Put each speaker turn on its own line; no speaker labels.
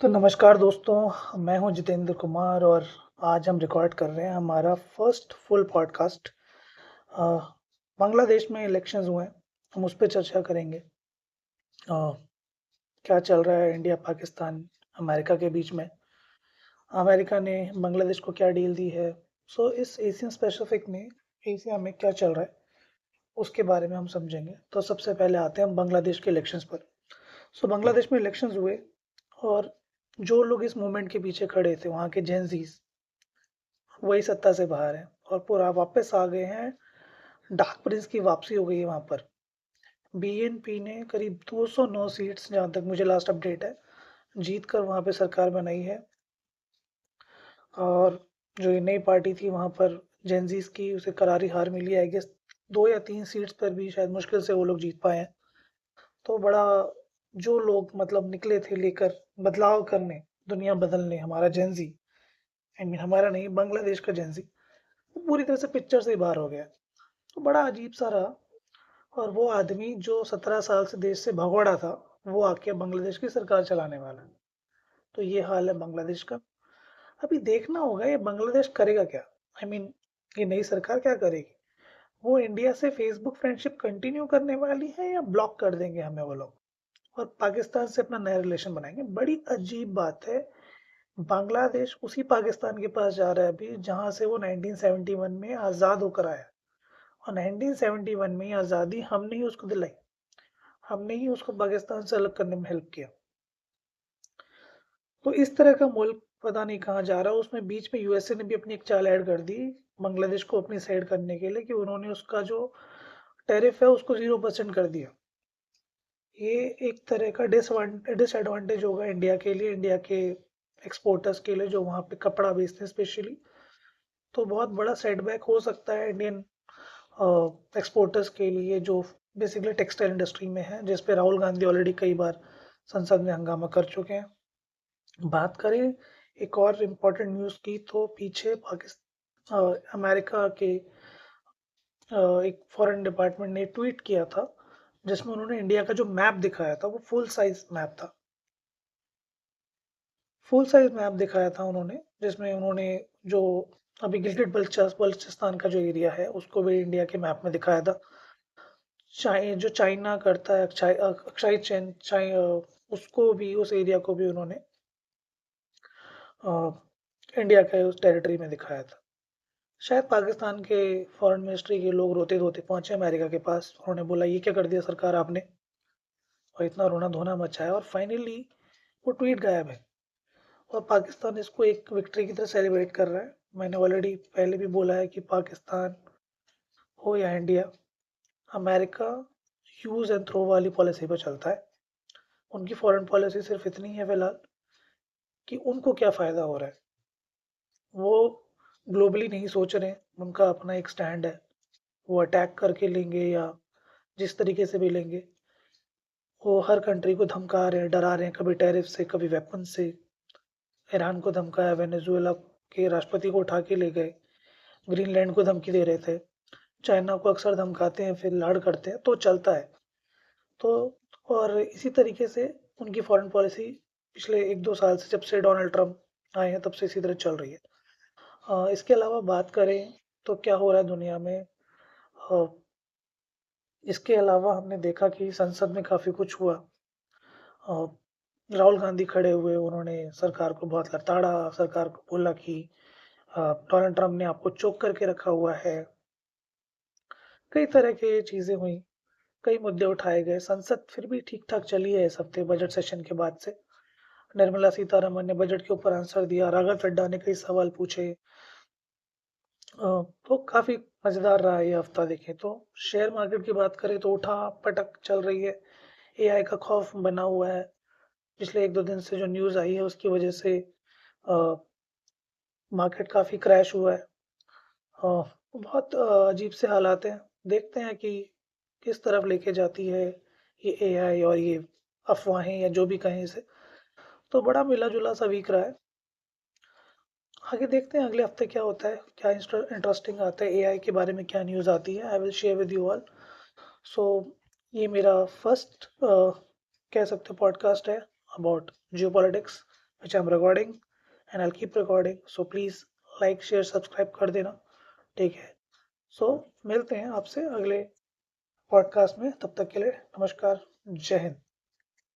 तो नमस्कार दोस्तों, मैं हूं जितेंद्र कुमार और आज हम रिकॉर्ड कर रहे हैं हमारा फर्स्ट फुल पॉडकास्ट। अ, बांग्लादेश में इलेक्शंस हुए हैं, हम उस पर चर्चा करेंगे। अ, क्या चल रहा है इंडिया, पाकिस्तान, अमेरिका के बीच में। अमेरिका ने बांग्लादेश को क्या डील दी है। इस एशियन स्पेसिफिक में एशिया में क्या चल रहा है उसके बारे में हम समझेंगे। तो सबसे पहले आते हैं हम बांग्लादेश के इलेक्शंस पर। बांग्लादेश में इलेक्शंस हुए और जो लोग इस मूवमेंट के पीछे खड़े थे, वहाँ के जेंजीज, वही सत्ता से बाहर है और पूरा वापस आ गए हैं। डार्क प्रिंस की वापसी हो गई है वहां पर। बीएनपी ने करीब 209 सीट्स, जहां तक मुझे लास्ट अपडेट है, जीत कर वहां पे सरकार बनाई है। और जो ये नई पार्टी थी वहां पर जेंजीज की, उसे करारी हार मिली। आई गेस 2 या 3 सीट्स पर भी शायद मुश्किल से वो लोग जीत पाए हैं। तो बड़ा, जो लोग मतलब निकले थे लेकर बदलाव करने, दुनिया बदलने, हमारा जेंजी, आई मीन हमारा नहीं, बांग्लादेश का जेंजी, वो पूरी तरह से पिक्चर से ही बाहर हो गया। तो बड़ा अजीब सा रहा। और वो आदमी जो 17 साल से देश से भगोड़ा था, वो आके बांग्लादेश की सरकार चलाने वाला है। तो ये हाल है बांग्लादेश का। अभी देखना होगा ये बांग्लादेश करेगा क्या। आई मीन, ये नई सरकार क्या करेगी। वो इंडिया से फेसबुक फ्रेंडशिप कंटिन्यू करने वाली है या ब्लॉक कर देंगे हमें वो लोग, और पाकिस्तान से अपना नया रिलेशन बनाएंगे। बड़ी अजीब बात है। बांग्लादेश उसी पाकिस्तान के पास जा रहा है अभी जहां से वो 1971 में आज़ाद होकर आया। और 1971 में आज़ादी हमने ही उसको दिलाई, हमने ही उसको पाकिस्तान से अलग करने में हेल्प किया। तो इस तरह का मुल्क पता नहीं कहाँ जा रहा है। उसमें बीच में यूएसए ने भी अपनी एक चाल ऐड कर दी बांग्लादेश को अपनी साइड करने के लिए, कि उन्होंने उसका जो टैरिफ है उसको 0% कर दिया। ये एक तरह का डिसएडवांटेज होगा इंडिया के लिए, इंडिया के एक्सपोर्टर्स के लिए जो वहाँ पे कपड़ा बेचते हैं स्पेशली। तो बहुत बड़ा सेटबैक हो सकता है इंडियन एक्सपोर्टर्स के लिए, जो बेसिकली टेक्सटाइल इंडस्ट्री में है, जिस पे राहुल गांधी ऑलरेडी कई बार संसद में हंगामा कर चुके हैं। बात करें एक और इम्पोर्टेंट न्यूज़ की, तो पीछे पाकिस्तान, अमेरिका के एक फॉरेन डिपार्टमेंट ने ट्वीट किया था, जिसमें उन्होंने इंडिया का जो मैप दिखाया था वो फुल साइज मैप था। फुल साइज मैप दिखाया था उन्होंने, जिसमें उन्होंने जो अभी गिलगित बल्चिस्तान का जो एरिया है उसको भी इंडिया के मैप में दिखाया था। जो चाइना करता है, अक्साई चैन उसको भी, उस एरिया को भी उन्होंने इंडिया के उस टेरिटरी में दिखाया था। शायद पाकिस्तान के फॉरेन मिनिस्ट्री के लोग रोते धोते पहुंचे अमेरिका के पास। उन्होंने बोला ये क्या कर दिया सरकार आपने, और इतना रोना धोना मचाया, और फाइनली वो ट्वीट गायब है। और पाकिस्तान इसको एक विक्ट्री की तरह सेलिब्रेट कर रहा है। मैंने ऑलरेडी पहले भी बोला है कि पाकिस्तान हो या India, America use and throw वाली पॉलिसी पर चलता है। उनकी फॉरेन पॉलिसी सिर्फ इतनी है फिलहाल कि उनको क्या फ़ायदा हो रहा है। वो ग्लोबली नहीं सोच रहे हैं, उनका अपना एक स्टैंड है। वो अटैक करके लेंगे या जिस तरीके से भी लेंगे, वो हर कंट्री को धमका रहे हैं, डरा रहे हैं, कभी टैरिफ से, कभी वेपन से। ईरान को धमकाया, वेनेजुएला के राष्ट्रपति को उठा के ले गए, ग्रीनलैंड को धमकी दे रहे थे। चाइना को अक्सर धमकाते हैं फिर लाड़ करते हैं, तो चलता है। तो और इसी तरीके से उनकी फॉरेन पॉलिसी पिछले 1-2 साल से, जब से डोनाल्ड ट्रंप आए हैं, तब से इसी तरह चल रही है। इसके अलावा बात करें तो क्या हो रहा है दुनिया में। अ, इसके अलावा हमने देखा कि संसद में काफ़ी कुछ हुआ। अ, राहुल गांधी खड़े हुए, उन्होंने सरकार को बहुत लताड़ा, सरकार को बोला कि डोनाल्ड ट्रंप ने आपको चोक करके रखा हुआ है। कई तरह की चीज़ें हुई, कई मुद्दे उठाए गए। संसद फिर भी ठीक ठाक चली है इस हफ्ते बजट सेशन के बाद से। निर्मला सीतारमन ने बजट के ऊपर आंसर दिया, राघव चड्ढा ने कई सवाल पूछे। तो काफ़ी मज़ेदार रहा ये हफ्ता। देखें तो शेयर मार्केट की बात करें तो उठा पटक चल रही है। एआई का खौफ बना हुआ है। पिछले 1-2 दिन से जो न्यूज़ आई है उसकी वजह से मार्केट काफ़ी क्रैश हुआ है। बहुत अजीब से हालात हैं। देखते हैं कि किस तरफ लेके जाती है ये एआई और ये अफवाहें, या जो भी कहें इसे। तो बड़ा मिला जुला सा वीक रहा है। आगे देखते हैं अगले हफ्ते क्या होता है, क्या इंटरेस्टिंग आता है, एआई के बारे में क्या न्यूज़ आती है। I will share with you all. So ये मेरा फर्स्ट कह सकते हो पॉडकास्ट है about geopolitics. which I'm recording and I'll keep recording. So please like, share, subscribe कर देना, ठीक है? So मिलते हैं आपसे अगले पॉडकास्ट में, तब तक के लिए नमस्कार, जय हिंद।